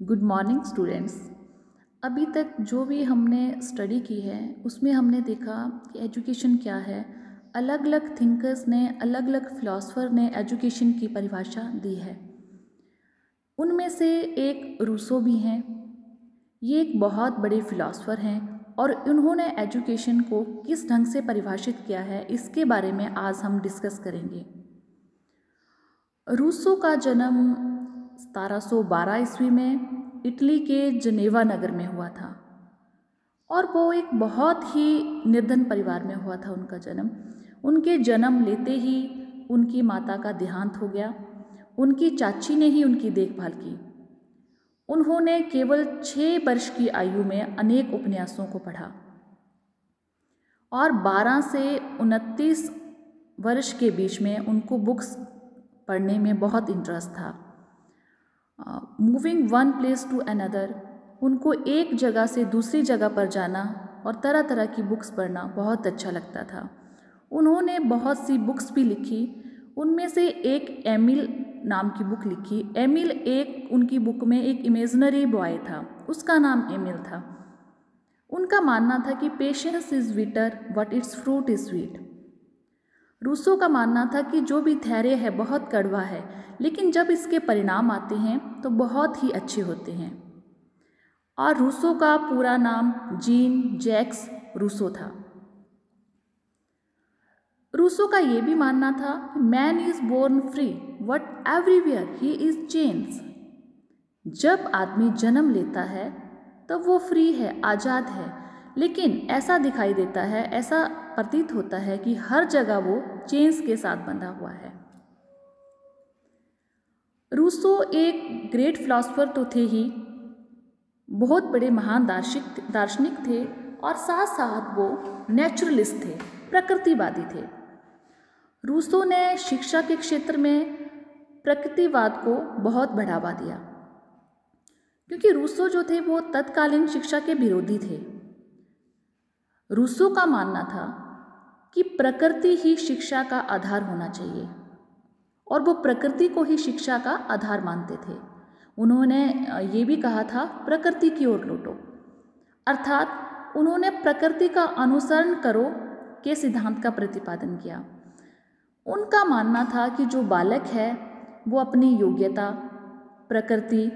Good morning students. अभी तक जो भी हमने स्टडी की है उसमें हमने देखा कि एजुकेशन क्या है। अलग अलग थिंकर्स ने, अलग अलग फिलोसफर ने एजुकेशन की परिभाषा दी है। उनमें से एक रूसो भी हैं। ये एक बहुत बड़े फिलोसफर हैं और उन्होंने एजुकेशन को किस ढंग से परिभाषित किया है इसके बारे में आज हम डिस्कस करेंगे। रूसो का जन्म 1712 ईस्वी में इटली के जनेवा नगर में हुआ था और वो एक बहुत ही निर्धन परिवार में हुआ था उनका जन्म। उनके जन्म लेते ही उनकी माता का देहांत हो गया। उनकी चाची ने ही उनकी देखभाल की। उन्होंने केवल 6 वर्ष की आयु में अनेक उपन्यासों को पढ़ा और 12 से 29 वर्ष के बीच में उनको बुक्स पढ़ने में बहुत इंटरेस्ट था। Moving one place to another, उनको एक जगह से दूसरी जगह पर जाना और तरह तरह की बुक्स पढ़ना बहुत अच्छा लगता था। उन्होंने बहुत सी बुक्स भी लिखी। उनमें से एक एमिल नाम की बुक लिखी। एमिल एक उनकी बुक में एक इमेजिनरी बॉय था, उसका नाम एमिल था। उनका मानना था कि patience is bitter but it's fruit is sweet. Rousseau का मानना था कि जो भी धैर्य है बहुत कड़वा है, लेकिन जब इसके परिणाम आते हैं तो बहुत ही अच्छे होते हैं। और रूसो का पूरा नाम जीन जैक्स रूसो था। रूसो का ये भी मानना था कि man is born free but everywhere he is chains. जब आदमी जन्म लेता है तब वो फ्री है, आज़ाद है, लेकिन ऐसा दिखाई देता है, ऐसा प्रतीत होता है कि हर जगह वो चेन्स के साथ बंधा हुआ है। रूसो एक ग्रेट फिलोसफर तो थे ही, बहुत बड़े महान दार्शनिक थे और साथ साथ वो नेचुरलिस्ट थे, प्रकृतिवादी थे। रूसो ने शिक्षा के क्षेत्र में प्रकृतिवाद को बहुत बढ़ावा दिया, क्योंकि रूसो जो थे वो तत्कालीन शिक्षा के विरोधी थे। रूसो का मानना था कि प्रकृति ही शिक्षा का आधार होना चाहिए और वो प्रकृति को ही शिक्षा का आधार मानते थे। उन्होंने ये भी कहा था प्रकृति की ओर लौटो, अर्थात उन्होंने प्रकृति का अनुसरण करो के सिद्धांत का प्रतिपादन किया। उनका मानना था कि जो बालक है वो अपनी योग्यता, प्रकृति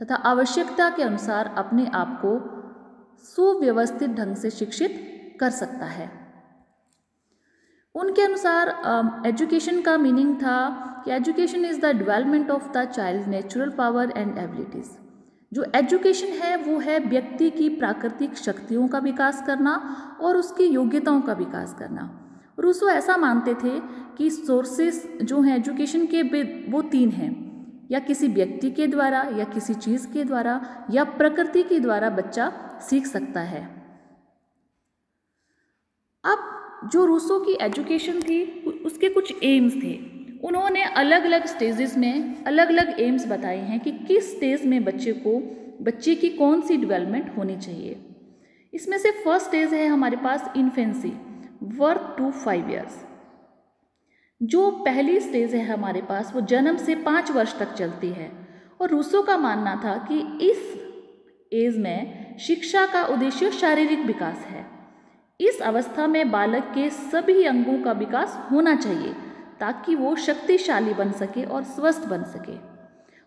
तथा आवश्यकता के अनुसार अपने आप को सुव्यवस्थित ढंग से शिक्षित कर सकता है। उनके अनुसार एजुकेशन का मीनिंग था कि education is the development of the child natural power and abilities. जो एजुकेशन है वो है व्यक्ति की प्राकृतिक शक्तियों का विकास करना और उसकी योग्यताओं का विकास करना। रूसो ऐसा मानते थे कि सोर्सेस जो हैं एजुकेशन के वो 3 हैं, या किसी व्यक्ति के द्वारा, या किसी चीज़ के द्वारा, या प्रकृति के द्वारा बच्चा सीख सकता है। अब जो रूसो की एजुकेशन थी उसके कुछ एम्स थे। उन्होंने अलग अलग स्टेजेस में अलग अलग एम्स बताए हैं कि किस स्टेज में बच्चे की कौन सी डेवलपमेंट होनी चाहिए। इसमें से फर्स्ट स्टेज है हमारे पास इन्फेंसी, बर्थ टू 5 ईयर्स। जो पहली स्टेज है हमारे पास वो जन्म से 5 वर्ष तक चलती है और रूसो का मानना था कि इस एज में शिक्षा का उद्देश्य शारीरिक विकास है। इस अवस्था में बालक के सभी अंगों का विकास होना चाहिए ताकि वो शक्तिशाली बन सके और स्वस्थ बन सके।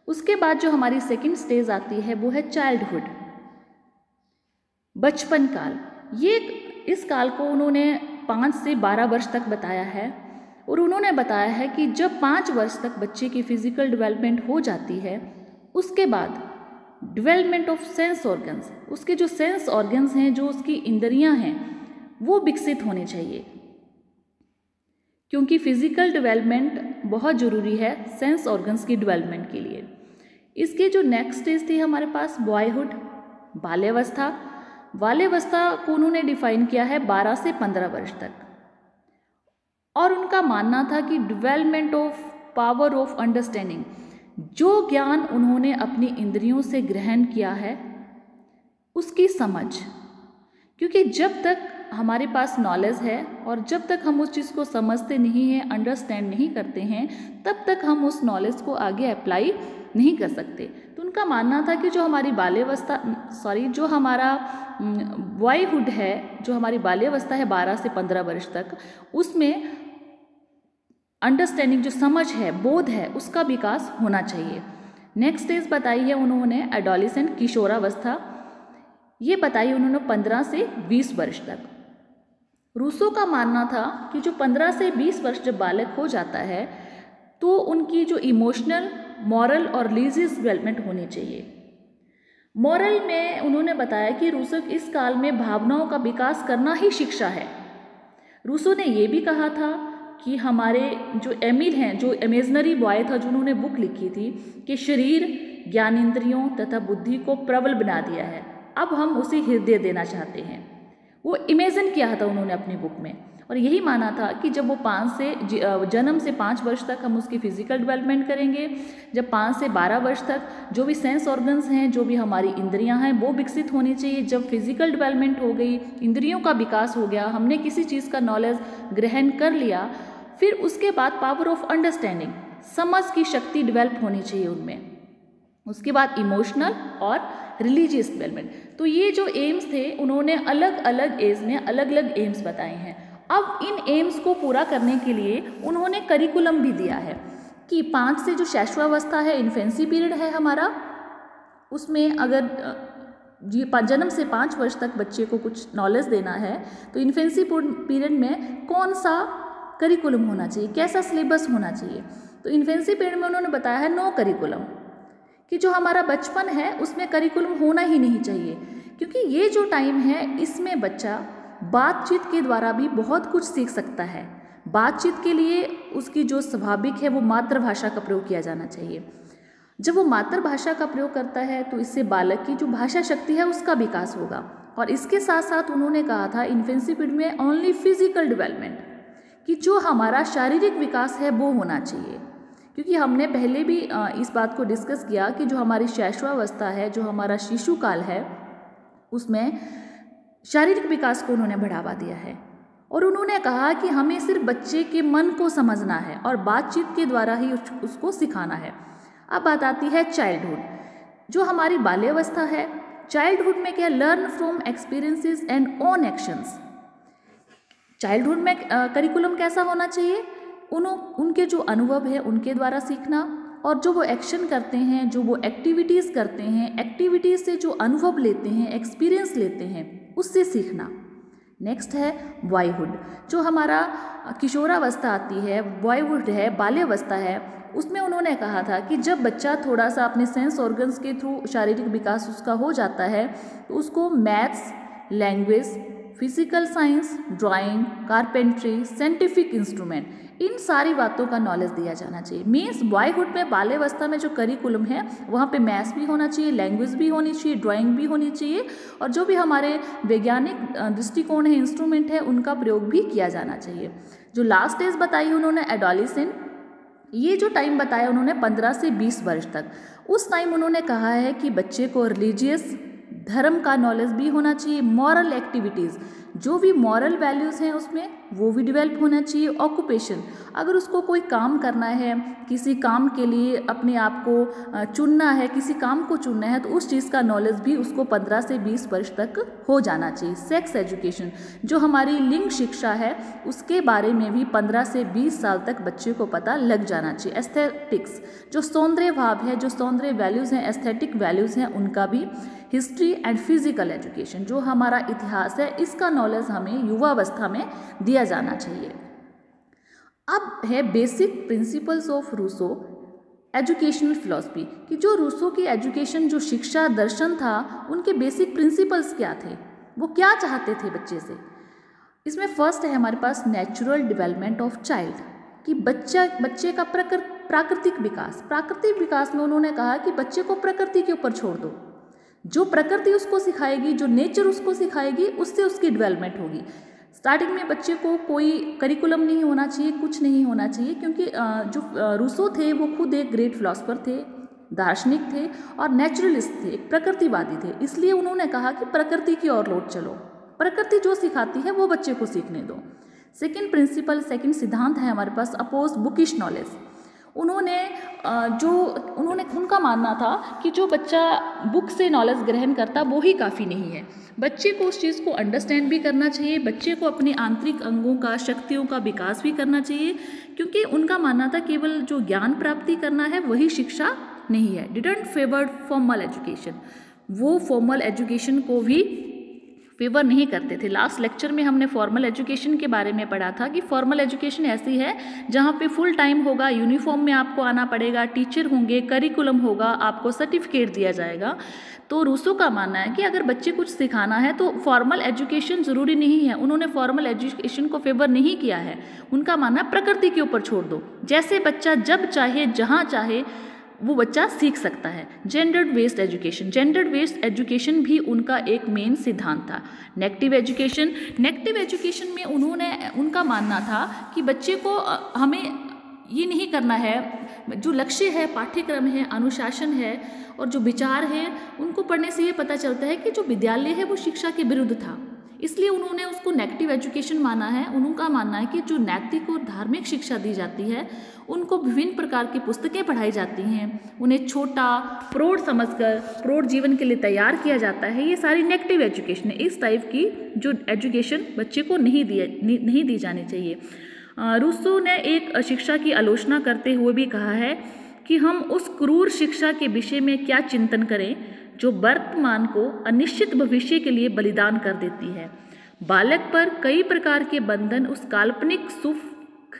उसके बाद जो हमारी सेकंड स्टेज आती है वो है चाइल्डहुड, बचपन काल। इस काल को उन्होंने 5 से 12 वर्ष तक बताया है और उन्होंने बताया है कि जब 5 वर्ष तक बच्चे की फिजिकल डेवलपमेंट हो जाती है उसके बाद डेवलपमेंट ऑफ सेंस ऑर्गन्स, उसके जो सेंस ऑर्गन्स हैं, जो उसकी इंद्रियां हैं, वो विकसित होने चाहिए, क्योंकि फिजिकल डेवलपमेंट बहुत ज़रूरी है सेंस ऑर्गन्स की डेवलपमेंट के लिए। इसके जो नेक्स्ट स्टेज थी हमारे पास बॉयहुड, बाल्यावस्था। बाल्यावस्था को उन्होंने डिफाइन किया है 12 से 15 वर्ष तक और उनका मानना था कि development of power of understanding, जो ज्ञान उन्होंने अपनी इंद्रियों से ग्रहण किया है उसकी समझ, क्योंकि जब तक हमारे पास नॉलेज है और जब तक हम उस चीज़ को समझते नहीं हैं, अंडरस्टैंड नहीं करते हैं, तब तक हम उस नॉलेज को आगे अप्लाई नहीं कर सकते। तो उनका मानना था कि जो हमारी जो हमारा बॉयहुड है, जो हमारी बाल्यावस्था है 12 से 15 वर्ष तक, उसमें अंडरस्टैंडिंग, जो समझ है, बोध है, उसका विकास होना चाहिए। नेक्स्ट स्टेज बताई है उन्होंने एडोलेसेंट, किशोरावस्था। ये बताई उन्होंने 15 से 20 वर्ष तक। रूसो का मानना था कि जो 15 से 20 वर्ष जब बालक हो जाता है तो उनकी जो इमोशनल, मॉरल और रिलीजियस डेवलपमेंट होनी चाहिए। मॉरल में उन्होंने बताया कि रूसो इस काल में भावनाओं का विकास करना ही शिक्षा है। रूसो ने ये भी कहा था कि हमारे जो एमिल हैं, जो इमेजिनरी बॉय था, जिन्होंने बुक लिखी थी कि शरीर, ज्ञानेंद्रियों तथा बुद्धि को प्रबल बना दिया है, अब हम उसे हृदय देना चाहते हैं। वो इमेजिन किया था उन्होंने अपनी बुक में, और यही माना था कि जब वो जन्म से 5 वर्ष तक हम उसकी फिजिकल डेवलपमेंट करेंगे, जब 5 से 12 वर्ष तक जो भी सेंस ऑर्गन्स हैं, जो भी हमारी इंद्रियां हैं, वो विकसित होनी चाहिए। जब फिजिकल डेवलपमेंट हो गई, इंद्रियों का विकास हो गया, हमने किसी चीज़ का नॉलेज ग्रहण कर लिया, फिर उसके बाद पावर ऑफ अंडरस्टैंडिंग, समझ की शक्ति डेवलप होनी चाहिए उनमें। उसके बाद इमोशनल और रिलीजियस डेवलपमेंट। तो ये जो एम्स थे, उन्होंने अलग अलग एज में अलग अलग एम्स बताए हैं। अब इन एम्स को पूरा करने के लिए उन्होंने करिकुलम भी दिया है कि 5 से जो शैशवावस्था है, इन्फेंसी पीरियड है हमारा, उसमें अगर जन्म से 5 वर्ष तक बच्चे को कुछ नॉलेज देना है तो इन्फेंसी पीरियड में कौन सा करिकुलम होना चाहिए, कैसा सिलेबस होना चाहिए। तो इन्फेंसी पीरियड में उन्होंने बताया है नो करिकुलम, कि जो हमारा बचपन है उसमें करिकुलम होना ही नहीं चाहिए, क्योंकि ये जो टाइम है इसमें बच्चा बातचीत के द्वारा भी बहुत कुछ सीख सकता है। बातचीत के लिए उसकी जो स्वाभाविक है वो मातृभाषा का प्रयोग किया जाना चाहिए। जब वो मातृभाषा का प्रयोग करता है तो इससे बालक की जो भाषा शक्ति है उसका विकास होगा। और इसके साथ साथ उन्होंने कहा था इन्फेंसी पीरियड में ओनली फिजिकल डेवलपमेंट, कि जो हमारा शारीरिक विकास है वो होना चाहिए, क्योंकि हमने पहले भी इस बात को डिस्कस किया कि जो हमारी शैशवावस्था है, जो हमारा शिशु काल है, उसमें शारीरिक विकास को उन्होंने बढ़ावा दिया है। और उन्होंने कहा कि हमें सिर्फ बच्चे के मन को समझना है और बातचीत के द्वारा ही उसको सिखाना है। अब बात आती है चाइल्डहुड, जो हमारी बाल्यावस्था है। चाइल्डहुड में क्या, learn from experiences and own actions. Childhood में करिकुलम कैसा होना चाहिए, उनके जो अनुभव है उनके द्वारा सीखना, और जो वो एक्शन करते हैं, जो वो एक्टिविटीज़ करते हैं, एक्टिविटीज़ से जो अनुभव लेते हैं, एक्सपीरियंस लेते हैं, उससे सीखना। नेक्स्ट है बॉयहुड, जो हमारा किशोरावस्था आती है, बॉयहुड है, बाल्यावस्था है। उसमें उन्होंने कहा था कि जब बच्चा थोड़ा सा अपने सेंस ऑर्गन्स के थ्रू शारीरिक विकास उसका हो जाता है तो उसको maths, language, physical science, drawing, carpentry, scientific instrument, इन सारी बातों का नॉलेज दिया जाना चाहिए। मीन्स बॉयहुड में, बाल्यावस्था में जो करिकुलम है वहाँ पे मैथ्स भी होना चाहिए, लैंग्वेज भी होनी चाहिए, ड्राइंग भी होनी चाहिए, और जो भी हमारे वैज्ञानिक दृष्टिकोण है, इंस्ट्रूमेंट है, उनका प्रयोग भी किया जाना चाहिए। जो लास्ट स्टेज बताई उन्होंने एडोलेसेंट, ये जो टाइम बताया उन्होंने 15 से 20 वर्ष तक, उस टाइम उन्होंने कहा है कि बच्चे को रिलीजियस, धर्म का नॉलेज भी होना चाहिए, मॉरल एक्टिविटीज़, जो भी मॉरल वैल्यूज़ हैं उसमें वो भी डेवलप होना चाहिए। ऑक्यूपेशन, अगर उसको कोई काम करना है, किसी काम के लिए अपने आप को चुनना है, किसी काम को चुनना है, तो उस चीज़ का नॉलेज भी उसको 15 से 20 वर्ष तक हो जाना चाहिए। सेक्स एजुकेशन, जो हमारी लिंग शिक्षा है उसके बारे में भी 15 से 20 साल तक बच्चे को पता लग जाना चाहिए। एस्थेटिक्स, जो सौंदर्य भाव है, जो सौंदर्य वैल्यूज़ हैं, एस्थेटिक वैल्यूज़ हैं, उनका भी। हिस्ट्री एंड फिजिकल एजुकेशन, जो हमारा इतिहास है, इसका नॉलेज हमें युवावस्था में दिया जाना चाहिए। अब है basic principles of Rousseau educational philosophy, कि जो रूसो की एजुकेशन, जो शिक्षा दर्शन था, उनके बेसिक प्रिंसिपल्स क्या थे, वो क्या चाहते थे बच्चे से। इसमें फर्स्ट है हमारे पास नेचुरल डेवलपमेंट ऑफ चाइल्ड, कि बच्चे का प्राकृतिक विकास। प्राकृतिक विकास में उन्होंने कहा कि बच्चे को प्रकृति के ऊपर छोड़ दो, जो प्रकृति उसको सिखाएगी, जो नेचर उसको सिखाएगी, उससे उसकी डेवलपमेंट होगी। स्टार्टिंग में बच्चे को कोई करिकुलम नहीं होना चाहिए, कुछ नहीं होना चाहिए, क्योंकि जो रूसो थे वो खुद एक ग्रेट फिलोसफर थे, दार्शनिक थे और नेचुरलिस्ट थे, एक प्रकृतिवादी थे। इसलिए उन्होंने कहा कि प्रकृति की ओर लौट चलो, प्रकृति जो सिखाती है वो बच्चे को सीखने दो। सेकंड प्रिंसिपल, सेकंड सिद्धांत है हमारे पास, अपोज बुकिश नॉलेज। उनका मानना था कि जो बच्चा बुक से नॉलेज ग्रहण करता वो ही काफ़ी नहीं है, बच्चे को उस चीज़ को अंडरस्टैंड भी करना चाहिए, बच्चे को अपने आंतरिक अंगों का, शक्तियों का विकास भी करना चाहिए, क्योंकि उनका मानना था केवल जो ज्ञान प्राप्ति करना है वही शिक्षा नहीं है। डिडंट फेवर्ड फॉर्मल एजुकेशन, वो फॉर्मल एजुकेशन को भी फेवर नहीं करते थे। लास्ट लेक्चर में हमने फॉर्मल एजुकेशन के बारे में पढ़ा था कि फॉर्मल एजुकेशन ऐसी है जहाँ पे फुल टाइम होगा, यूनिफॉर्म में आपको आना पड़ेगा, टीचर होंगे, करिकुलम होगा, आपको सर्टिफिकेट दिया जाएगा। तो रूसो का मानना है कि अगर बच्चे कुछ सिखाना है तो फॉर्मल एजुकेशन ज़रूरी नहीं है। उन्होंने फॉर्मल एजुकेशन को फेवर नहीं किया है। उनका मानना प्रकृति के ऊपर छोड़ दो, जैसे बच्चा जब चाहे जहाँ चाहे वो बच्चा सीख सकता है। Gendered based education, gendered based education भी उनका एक मेन सिद्धांत था। नेगेटिव एजुकेशन, नेगेटिव एजुकेशन में उनका मानना था कि बच्चे को हमें ये नहीं करना है, जो लक्ष्य है, पाठ्यक्रम है, अनुशासन है और जो विचार है, उनको पढ़ने से ये पता चलता है कि जो विद्यालय है वो शिक्षा के विरुद्ध था, इसलिए उन्होंने उसको नेगेटिव एजुकेशन माना है। उनका मानना है कि जो नैतिक और धार्मिक शिक्षा दी जाती है, उनको विभिन्न प्रकार की पुस्तकें पढ़ाई जाती हैं, उन्हें छोटा प्रौढ़ समझकर प्रौढ़ जीवन के लिए तैयार किया जाता है, ये सारी नेगेटिव एजुकेशन है। इस टाइप की जो एजुकेशन बच्चे को नहीं दी जानी चाहिए। रूसो ने एक शिक्षा की आलोचना करते हुए भी कहा है कि हम उस क्रूर शिक्षा के विषय में क्या चिंतन करें जो वर्तमान को अनिश्चित भविष्य के लिए बलिदान कर देती है। बालक पर कई प्रकार के बंधन उस काल्पनिक सुख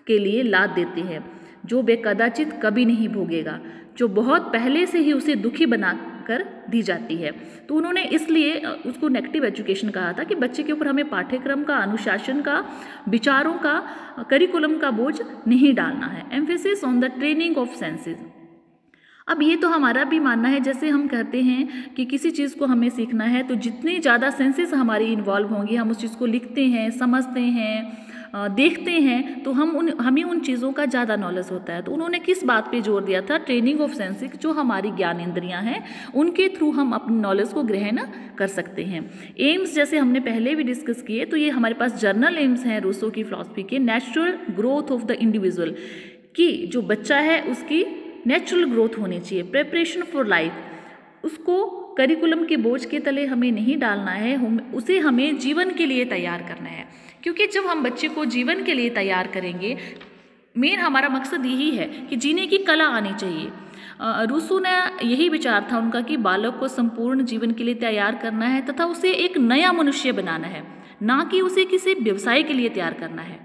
के लिए लाद देते हैं जो वे कदाचित कभी नहीं भोगेगा, जो बहुत पहले से ही उसे दुखी बनाकर दी जाती है। तो उन्होंने इसलिए उसको नेगेटिव एजुकेशन कहा था कि बच्चे के ऊपर हमें पाठ्यक्रम का, अनुशासन का, विचारों का, करिकुलम का बोझ नहीं डालना है। Emphasis on the training of senses. अब ये तो हमारा भी मानना है, जैसे हम कहते हैं कि किसी चीज़ को हमें सीखना है तो जितनी ज़्यादा सेंसेस हमारी इन्वॉल्व होंगी, हम उस चीज़ को लिखते हैं, समझते हैं, देखते हैं, तो हमें उन चीज़ों का ज़्यादा नॉलेज होता है। तो उन्होंने किस बात पे जोर दिया था? ट्रेनिंग ऑफ सेंसेस, जो हमारी ज्ञान इंद्रियां हैं उनके थ्रू हम अपने नॉलेज को ग्रहण कर सकते हैं। एम्स जैसे हमने पहले भी डिस्कस किए, तो ये हमारे पास जर्नल एम्स हैं रूसो की फिलॉसफी के। Natural growth of the individual, कि जो बच्चा है उसकी नेचुरल ग्रोथ होनी चाहिए। प्रिपरेशन फॉर लाइफ, उसको करिकुलम के बोझ के तले हमें नहीं डालना है, उसे हमें जीवन के लिए तैयार करना है, क्योंकि जब हम बच्चे को जीवन के लिए तैयार करेंगे, मेन हमारा मकसद यही है कि जीने की कला आनी चाहिए। रूसो ने यही विचार था उनका कि बालक को संपूर्ण जीवन के लिए तैयार करना है तथा उसे एक नया मनुष्य बनाना है, ना कि उसे किसी व्यवसाय के लिए तैयार करना है।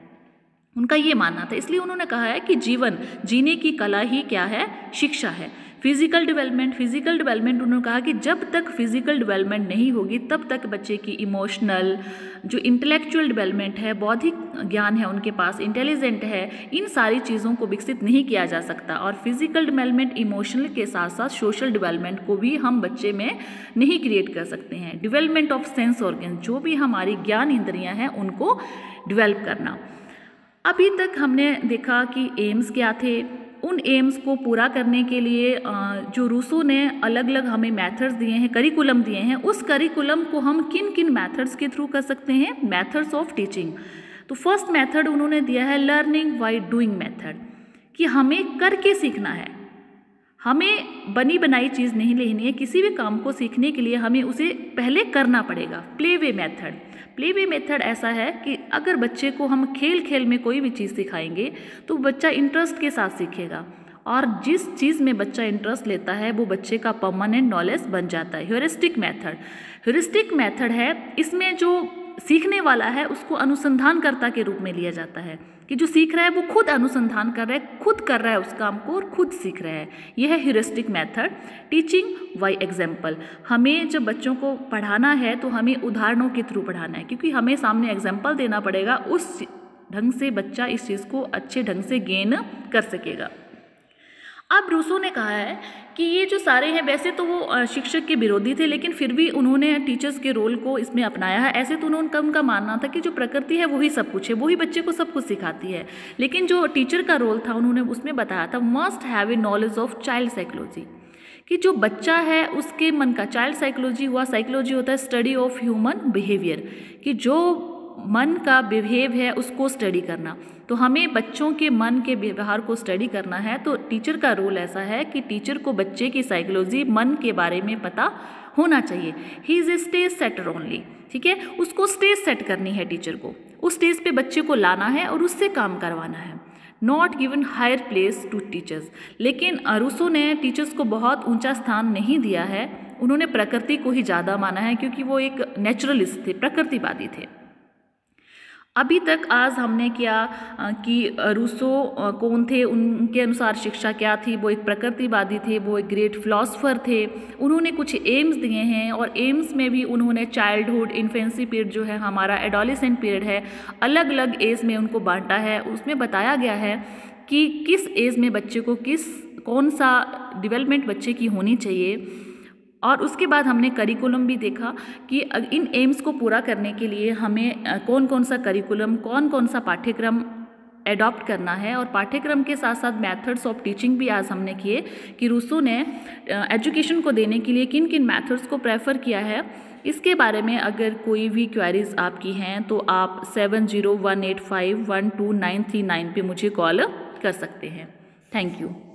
उनका ये मानना था, इसलिए उन्होंने कहा है कि जीवन जीने की कला ही क्या है? शिक्षा है। फिजिकल डेवलपमेंट उन्होंने कहा कि जब तक फिजिकल डेवलपमेंट नहीं होगी तब तक बच्चे की इमोशनल, जो इंटेलेक्चुअल डेवलपमेंट है, बौद्धिक ज्ञान है उनके पास, इंटेलिजेंट है, इन सारी चीज़ों को विकसित नहीं किया जा सकता। और फिजिकल डेवलपमेंट, इमोशनल के साथ साथ सोशल डेवलपमेंट को भी हम बच्चे में नहीं क्रिएट कर सकते हैं। डेवलपमेंट ऑफ सेंस ऑर्गन, जो भी हमारी ज्ञान इंद्रियाँ हैं उनको डेवलप करना। अभी तक हमने देखा कि एम्स क्या थे। उन एम्स को पूरा करने के लिए जो रूसो ने अलग अलग हमें मेथड्स दिए हैं, करिकुलम दिए हैं, उस करिकुलम को हम किन किन मेथड्स के थ्रू कर सकते हैं? Methods of teaching. तो फर्स्ट मेथड उन्होंने दिया है लर्निंग बाय डूइंग मेथड, कि हमें करके सीखना है, हमें बनी बनाई चीज़ नहीं लेनी है। किसी भी काम को सीखने के लिए हमें उसे पहले करना पड़ेगा। प्ले वे मेथड ऐसा है कि अगर बच्चे को हम खेल खेल में कोई भी चीज़ सिखाएंगे तो बच्चा इंटरेस्ट के साथ सीखेगा, और जिस चीज़ में बच्चा इंटरेस्ट लेता है वो बच्चे का परमानेंट नॉलेज बन जाता है। ह्यूरिस्टिक मेथड है, इसमें जो सीखने वाला है उसको अनुसंधानकर्ता के रूप में लिया जाता है, कि जो सीख रहा है वो खुद अनुसंधान कर रहा है, खुद कर रहा है उस काम को और खुद सीख रहा है। यह है heuristic method. Teaching by example, हमें जब बच्चों को पढ़ाना है तो हमें उदाहरणों के थ्रू पढ़ाना है, क्योंकि हमें सामने एग्जाम्पल देना पड़ेगा, उस ढंग से बच्चा इस चीज़ को अच्छे ढंग से गेन कर सकेगा। अब रूसो ने कहा है कि ये जो सारे हैं, वैसे तो वो शिक्षक के विरोधी थे, लेकिन फिर भी उन्होंने टीचर्स के रोल को इसमें अपनाया है। ऐसे तो उनका मानना था कि जो प्रकृति है वही सब कुछ है, वही बच्चे को सब कुछ सिखाती है, लेकिन जो टीचर का रोल था उन्होंने उसमें बताया था must have a knowledge of child psychology, कि जो बच्चा है उसके मन का, चाइल्ड साइकोलॉजी हुआ, साइकोलॉजी होता है स्टडी ऑफ ह्यूमन बिहेवियर, कि जो मन का बिहेव है उसको स्टडी करना। तो हमें बच्चों के मन के व्यवहार को स्टडी करना है, तो टीचर का रोल ऐसा है कि टीचर को बच्चे की साइकोलॉजी, मन के बारे में पता होना चाहिए। He is a stage setter only, ठीक है, उसको स्टेज सेट करनी है टीचर को, उस स्टेज पे बच्चे को लाना है और उससे काम करवाना है। Not given higher place to teachers, लेकिन रूसो ने टीचर्स को बहुत ऊंचा स्थान नहीं दिया है, उन्होंने प्रकृति को ही ज़्यादा माना है, क्योंकि वो एक नेचुरलिस्ट थे, प्रकृतिवादी थे। अभी तक आज हमने क्या कि रूसो कौन थे, उनके अनुसार शिक्षा क्या थी, वो एक प्रकृतिवादी थे, वो एक ग्रेट फिलोसोफर थे, उन्होंने कुछ एम्स दिए हैं, और एम्स में भी उन्होंने चाइल्डहुड, इन्फेंसी पीरियड जो है हमारा, एडोलेसेंट पीरियड है, अलग अलग एज में उनको बांटा है। उसमें बताया गया है कि किस एज में बच्चे को कौन सा डेवलपमेंट बच्चे की होनी चाहिए। और उसके बाद हमने करिकुलम भी देखा कि इन एम्स को पूरा करने के लिए हमें कौन कौन सा करिकुलम, कौन कौन सा पाठ्यक्रम एडॉप्ट करना है, और पाठ्यक्रम के साथ साथ मेथड्स ऑफ टीचिंग भी आज हमने किए कि रूसो ने एजुकेशन को देने के लिए किन किन मेथड्स को प्रेफर किया है। इसके बारे में अगर कोई भी क्वेरीज आपकी हैं तो आप 7018512939 पे मुझे कॉल कर सकते हैं। Thank you.